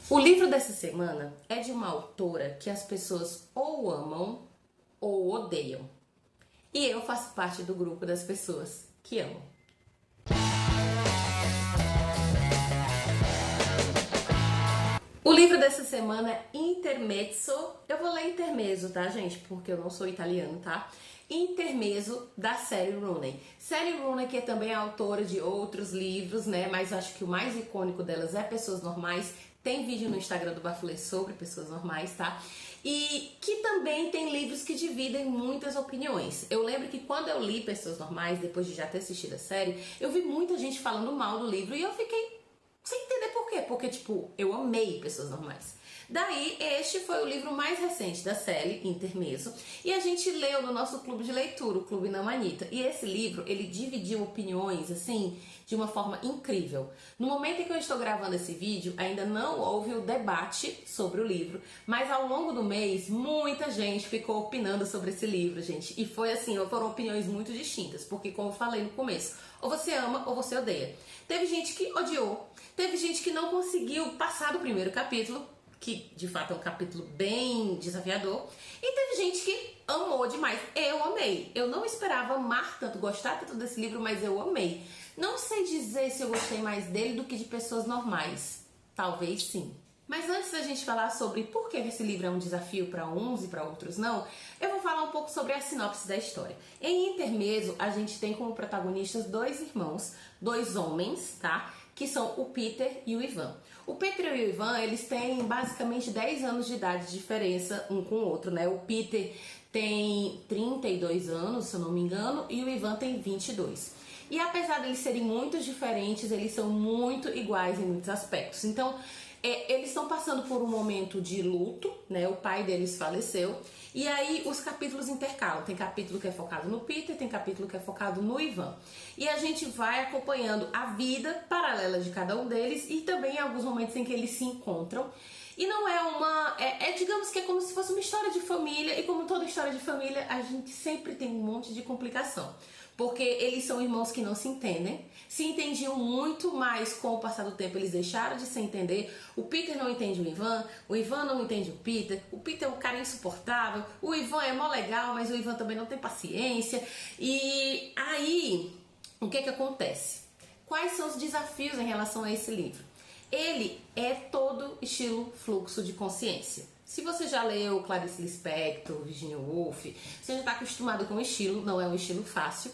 O livro dessa semana é de uma autora que as pessoas ou amam ou odeiam. E eu faço parte do grupo das pessoas que amam. O livro dessa semana é Intermezzo. Eu vou ler Intermezzo, tá, gente? Porque eu não sou italiano, tá? Intermezzo, da Sally Rooney. Sally Rooney, que é também autora de outros livros, né? Mas acho que o mais icônico delas é Pessoas Normais. Tem vídeo no Instagram do Bafulê sobre pessoas normais, tá? E que também tem livros que dividem muitas opiniões. Eu lembro que quando eu li Pessoas Normais, depois de já ter assistido a série, eu vi muita gente falando mal do livro e eu fiquei sem entender por quê. Porque, tipo, eu amei Pessoas Normais. Daí, este foi o livro mais recente da série, Intermezzo, e a gente leu no nosso clube de leitura, o Clube Não Anitta. E esse livro, ele dividiu opiniões, assim, de uma forma incrível. No momento em que eu estou gravando esse vídeo, ainda não houve o debate sobre o livro, mas ao longo do mês, muita gente ficou opinando sobre esse livro, gente. E foi assim, foram opiniões muito distintas, porque como eu falei no começo, ou você ama ou você odeia. Teve gente que odiou, teve gente que não conseguiu passar do primeiro capítulo, que de fato é um capítulo bem desafiador, e teve gente que amou demais. Eu amei. Eu não esperava amar tanto, gostar tanto desse livro, mas eu amei. Não sei dizer se eu gostei mais dele do que de Pessoas Normais. Talvez sim. Mas antes da gente falar sobre por que esse livro é um desafio para uns e para outros não, eu vou falar um pouco sobre a sinopse da história. Em Intermezzo, a gente tem como protagonistas dois irmãos, dois homens, tá? Que são o Peter e o Ivan. O Peter e o Ivan, eles têm basicamente 10 anos de idade de diferença um com o outro, né? O Peter tem 32 anos, se eu não me engano, e o Ivan tem 22. E apesar de eles serem muito diferentes, eles são muito iguais em muitos aspectos. Então, eles estão passando por um momento de luto, né? O pai deles faleceu. E aí os capítulos intercalam. Tem capítulo que é focado no Peter, tem capítulo que é focado no Ivan. E a gente vai acompanhando a vida paralela de cada um deles e também alguns momentos em que eles se encontram. E não é uma... digamos que é como se fosse uma história de família. E como toda história de família, a gente sempre tem um monte de complicação. Porque eles são irmãos que não se entendem, se entendiam muito, mas com o passar do tempo eles deixaram de se entender. O Peter não entende o Ivan não entende o Peter é um cara insuportável, o Ivan é mó legal, mas o Ivan também não tem paciência. E aí, o que acontece? Quais são os desafios em relação a esse livro? Ele é todo estilo fluxo de consciência. Se você já leu Clarice Lispector, Virginia Woolf, você já está acostumado com o estilo, não é um estilo fácil.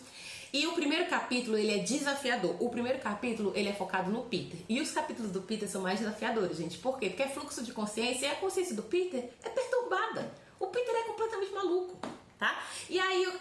E o primeiro capítulo, ele é desafiador. O primeiro capítulo, ele é focado no Peter. E os capítulos do Peter são mais desafiadores, gente. Por quê? Porque é fluxo de consciência e a consciência do Peter é perturbada. O Peter é completamente maluco, tá? E aí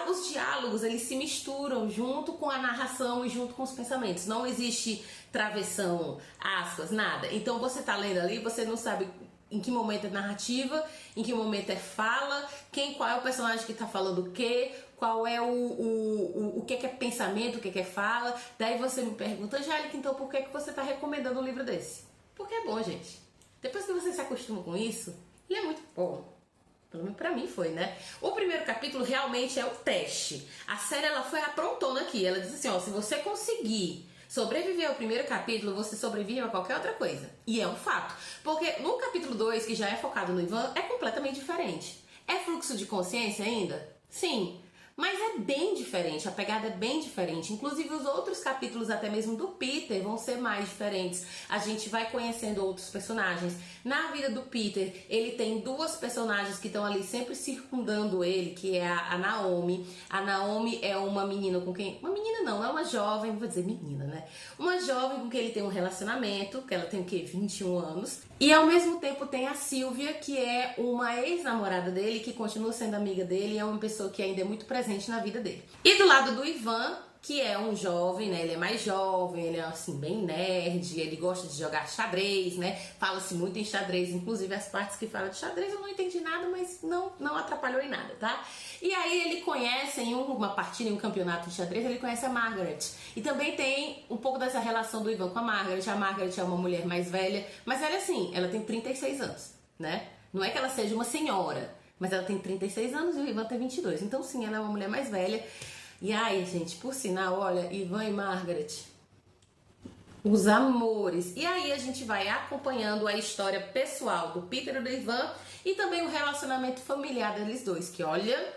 os diálogos, eles se misturam junto com a narração e junto com os pensamentos. Não existe travessão, aspas, nada. Então você tá lendo ali, você não sabe em que momento é narrativa, em que momento é fala, qual é o personagem que tá falando o quê, qual é o que é pensamento, o que é fala. Daí você me pergunta, Angélica, então por que você tá recomendando um livro desse? Porque é bom, gente. Depois que você se acostuma com isso, ele é muito bom. Pelo menos pra mim foi, né? O primeiro capítulo realmente é o teste. A série, ela foi aprontona aqui. Ela diz assim, ó, se você conseguir sobreviver ao primeiro capítulo, você sobrevive a qualquer outra coisa. E é um fato. Porque no capítulo 2, que já é focado no Ivan, é completamente diferente. É fluxo de consciência ainda? Sim. Mas é bem diferente, a pegada é bem diferente. Inclusive os outros capítulos, até mesmo do Peter, vão ser mais diferentes. A gente vai conhecendo outros personagens. Na vida do Peter, ele tem duas personagens que estão ali sempre circundando ele, que é a Naomi. A Naomi é uma menina com quem... Uma menina não, é uma jovem, vou dizer menina, né? Uma jovem com quem ele tem um relacionamento, que ela tem o quê? 21 anos. E ao mesmo tempo tem a Sylvia, que é uma ex-namorada dele, que continua sendo amiga dele, e é uma pessoa que ainda é muito presente na vida dele. E do lado do Ivan, que é um jovem, né? Ele é mais jovem, ele é assim, bem nerd, ele gosta de jogar xadrez, né? Fala-se muito em xadrez, inclusive as partes que falam de xadrez eu não entendi nada, mas não atrapalhou em nada, tá? E aí ele conhece em uma partida, em um campeonato de xadrez, ele conhece a Margaret. E também tem um pouco dessa relação do Ivan com a Margaret. A Margaret é uma mulher mais velha, mas ela é assim, ela tem 36 anos, né? Não é que ela seja uma senhora, mas ela tem 36 anos e o Ivan tem 22. Então sim, ela é uma mulher mais velha. E aí, gente, por sinal, olha, Ivan e Margaret, os amores. E aí a gente vai acompanhando a história pessoal do Peter e do Ivan e também o relacionamento familiar deles dois, que olha,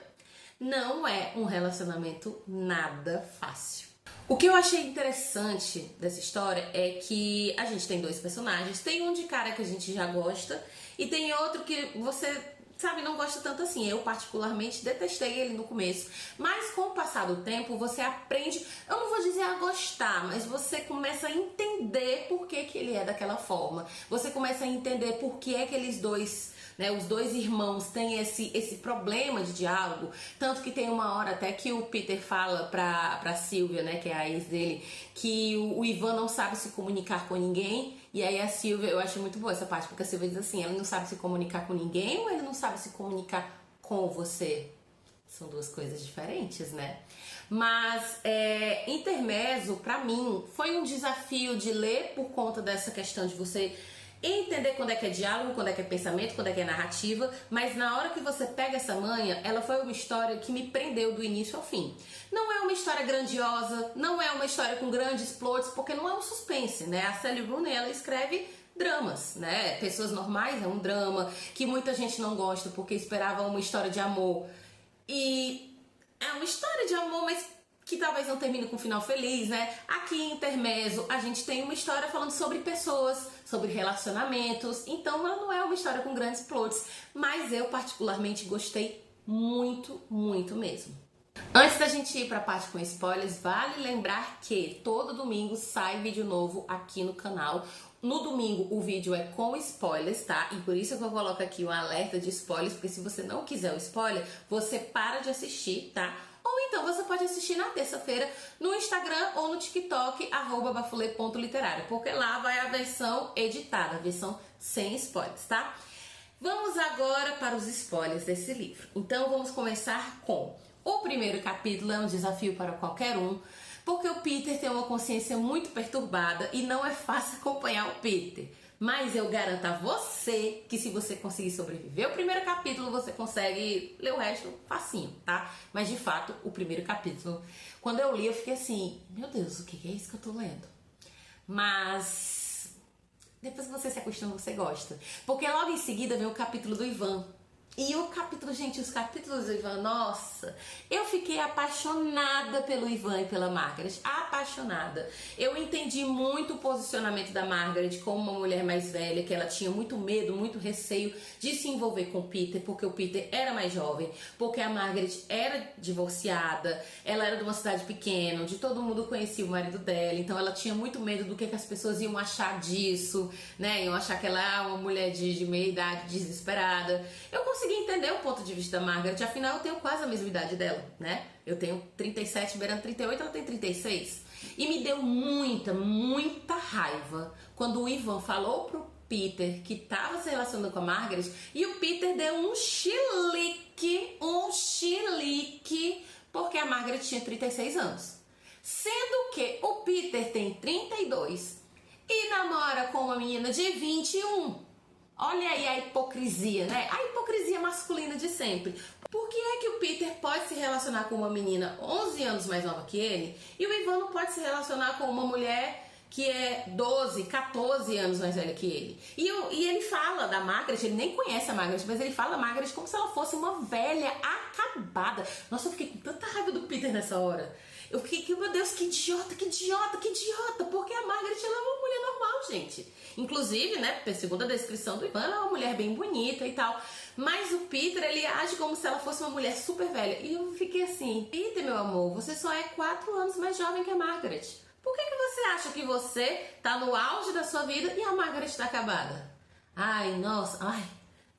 não é um relacionamento nada fácil. O que eu achei interessante dessa história é que a gente tem dois personagens, tem um de cara que a gente já gosta e tem outro que você, sabe, não gosta tanto assim. Eu particularmente detestei ele no começo, mas com o passar do tempo você aprende, eu não vou dizer a gostar, mas você começa a entender por que que ele é daquela forma. Você começa a entender por que é que eles dois, né, os dois irmãos têm esse problema de diálogo, tanto que tem uma hora até que o Peter fala pra Sylvia, né, que é a ex dele, que o Ivan não sabe se comunicar com ninguém, e aí a Sylvia, eu achei muito boa essa parte, porque a Sylvia diz assim, ele não sabe se comunicar com ninguém ou ele não sabe se comunicar com você? São duas coisas diferentes, né? Mas Intermezzo, pra mim, foi um desafio de ler por conta dessa questão de você entender quando é que é diálogo, quando é que é pensamento, quando é que é narrativa, mas na hora que você pega essa manha, ela foi uma história que me prendeu do início ao fim. Não é uma história grandiosa, não é uma história com grandes plots, porque não é um suspense, né? A Sally Rooney, ela escreve dramas, né? Pessoas Normais é um drama que muita gente não gosta porque esperava uma história de amor. E é uma história de amor, mas que talvez não termine com um final feliz, né? Aqui em Intermezzo a gente tem uma história falando sobre pessoas, sobre relacionamentos, então ela não é uma história com grandes plots, mas eu particularmente gostei muito, muito mesmo. Antes da gente ir para a parte com spoilers, vale lembrar que todo domingo sai vídeo novo aqui no canal. No domingo o vídeo é com spoilers, tá? E por isso que eu coloco aqui um alerta de spoilers, porque se você não quiser o spoiler, você para de assistir, tá? Ou então você pode assistir na terça-feira no Instagram ou no TikTok, @bafulê.literário, porque lá vai a versão editada, a versão sem spoilers, tá? Vamos agora para os spoilers desse livro. Então vamos começar com o primeiro capítulo, é um desafio para qualquer um, porque o Peter tem uma consciência muito perturbada e não é fácil acompanhar o Peter. Mas eu garanto a você que se você conseguir sobreviver o primeiro capítulo, você consegue ler o resto facinho, tá? Mas de fato, o primeiro capítulo, quando eu li, eu fiquei assim, meu Deus, o que é isso que eu tô lendo? Mas depois que você se acostuma, você gosta. Porque logo em seguida vem o capítulo do Ivan. E o capítulo, gente, os capítulos do Ivan, nossa, eu fiquei apaixonada pelo Ivan e pela Margaret, apaixonada. Eu entendi muito o posicionamento da Margaret como uma mulher mais velha, que ela tinha muito medo, muito receio de se envolver com o Peter, porque o Peter era mais jovem, porque a Margaret era divorciada, ela era de uma cidade pequena, onde todo mundo conhecia o marido dela, então ela tinha muito medo do que as pessoas iam achar disso, né, iam achar que ela é uma mulher de meia idade desesperada. Eu consegui entender o ponto de vista da Margaret, afinal eu tenho quase a mesma idade dela, né? Eu tenho 37, beirando 38, ela tem 36. E me deu muita, muita raiva quando o Ivan falou pro Peter que tava se relacionando com a Margaret e o Peter deu um chilique, porque a Margaret tinha 36 anos. Sendo que o Peter tem 32 e namora com uma menina de 21. Olha aí a hipocrisia, né? A hipocrisia masculina de sempre. Por que é que o Peter pode se relacionar com uma menina 11 anos mais nova que ele e o Ivan não pode se relacionar com uma mulher que é 12, 14 anos mais velha que ele? E ele fala da Margaret, ele nem conhece a Margaret, mas ele fala da Margaret como se ela fosse uma velha acabada. Nossa, eu fiquei com tanta raiva do Peter nessa hora. Eu fiquei, meu Deus, que idiota, porque a Margaret ela é uma mulher normal, gente. Inclusive, né, segundo a descrição do Ivan, ela é uma mulher bem bonita e tal. Mas o Peter, ele age como se ela fosse uma mulher super velha. E eu fiquei assim, Peter, meu amor, você só é 4 anos mais jovem que a Margaret. Por que você acha que você tá no auge da sua vida e a Margaret tá acabada? Ai, nossa,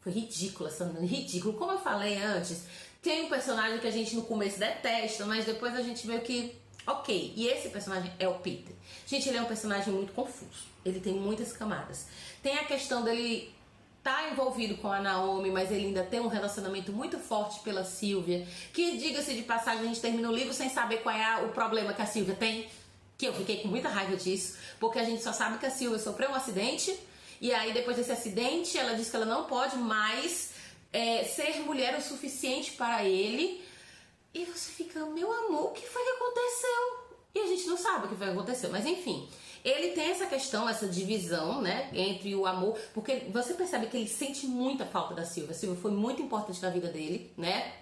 foi ridículo, ridículo. Como eu falei antes, tem um personagem que a gente no começo detesta, mas depois a gente vê que, ok, e esse personagem é o Peter. Gente, ele é um personagem muito confuso, ele tem muitas camadas. Tem a questão dele tá envolvido com a Naomi, mas ele ainda tem um relacionamento muito forte pela Sylvia, que, diga-se de passagem, a gente termina o livro sem saber qual é o problema que a Sylvia tem, que eu fiquei com muita raiva disso, porque a gente só sabe que a Sylvia sofreu um acidente, e aí depois desse acidente ela diz que ela não pode mais ser mulher o suficiente para ele. E você fica, meu amor, o que foi que aconteceu? E a gente não sabe o que foi que aconteceu, mas enfim. Ele tem essa questão, essa divisão, né, entre o amor, porque você percebe que ele sente muita falta da Sylvia. A Sylvia foi muito importante na vida dele, né?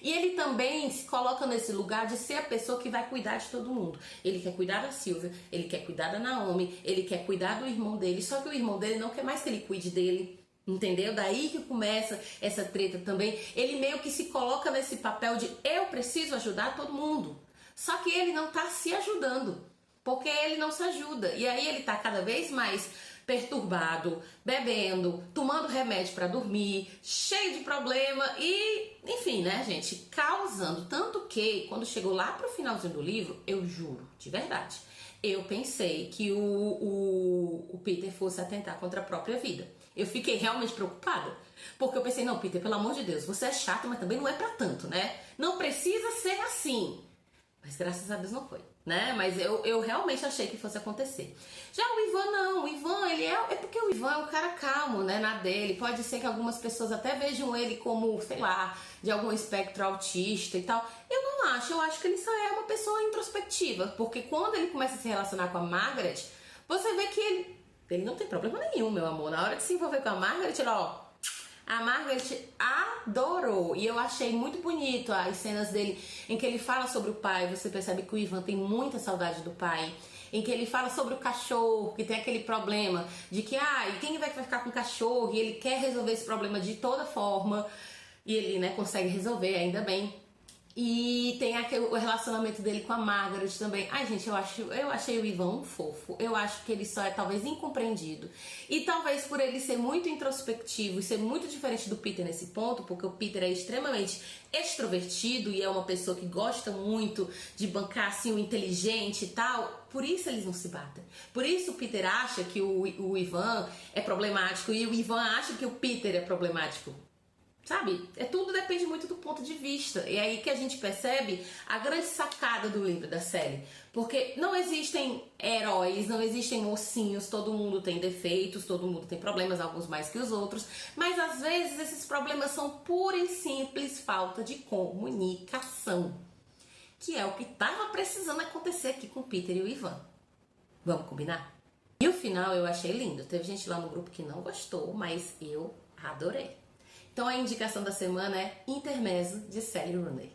E ele também se coloca nesse lugar de ser a pessoa que vai cuidar de todo mundo. Ele quer cuidar da Sylvia, ele quer cuidar da Naomi, ele quer cuidar do irmão dele, só que o irmão dele não quer mais que ele cuide dele. Entendeu? Daí que começa essa treta também. Ele meio que se coloca nesse papel de eu preciso ajudar todo mundo. Só que ele não tá se ajudando. Porque ele não se ajuda. E aí ele tá cada vez mais perturbado, bebendo, tomando remédio para dormir, cheio de problema e, enfim, né, gente, causando. Tanto que, quando chegou lá pro finalzinho do livro, eu juro, de verdade, eu pensei que o Peter fosse atentar contra a própria vida. Eu fiquei realmente preocupada. Porque eu pensei, não, Peter, pelo amor de Deus, você é chato, mas também não é pra tanto, né? Não precisa ser assim. Mas graças a Deus não foi, né? Mas eu realmente achei que fosse acontecer. Já o Ivan não, o Ivan, ele é porque o Ivan é um cara calmo, né, na dele. Pode ser que algumas pessoas até vejam ele como, sei lá, de algum espectro autista e tal. Eu não acho, eu acho que ele só é uma pessoa introspectiva. Porque quando ele começa a se relacionar com a Margaret, você vê que ele não tem problema nenhum, meu amor. Na hora de se envolver com a Margaret, ele, ó... A Margaret adorou e eu achei muito bonito as cenas dele em que ele fala sobre o pai. Você percebe que o Ivan tem muita saudade do pai. Em que ele fala sobre o cachorro, que tem aquele problema de que quem vai ficar com o cachorro, e ele quer resolver esse problema de toda forma e ele, né, consegue resolver, ainda bem. E tem o relacionamento dele com a Margaret também. Ai, gente, eu achei o Ivan um fofo. Eu acho que ele só é talvez incompreendido. E talvez por ele ser muito introspectivo e ser muito diferente do Peter nesse ponto, porque o Peter é extremamente extrovertido e é uma pessoa que gosta muito de bancar assim o inteligente e tal. Por isso eles não se batem. Por isso o Peter acha que o Ivan é problemático e o Ivan acha que o Peter é problemático. Sabe? Tudo depende muito do ponto de vista. E é aí que a gente percebe a grande sacada do livro, da série. Porque não existem heróis, não existem mocinhos, todo mundo tem defeitos, todo mundo tem problemas, alguns mais que os outros. Mas às vezes esses problemas são pura e simples falta de comunicação. Que é o que estava precisando acontecer aqui com o Peter e o Ivan. Vamos combinar? E o final eu achei lindo. Teve gente lá no grupo que não gostou, mas eu adorei. Então a indicação da semana é Intermezzo, de Sally Rooney.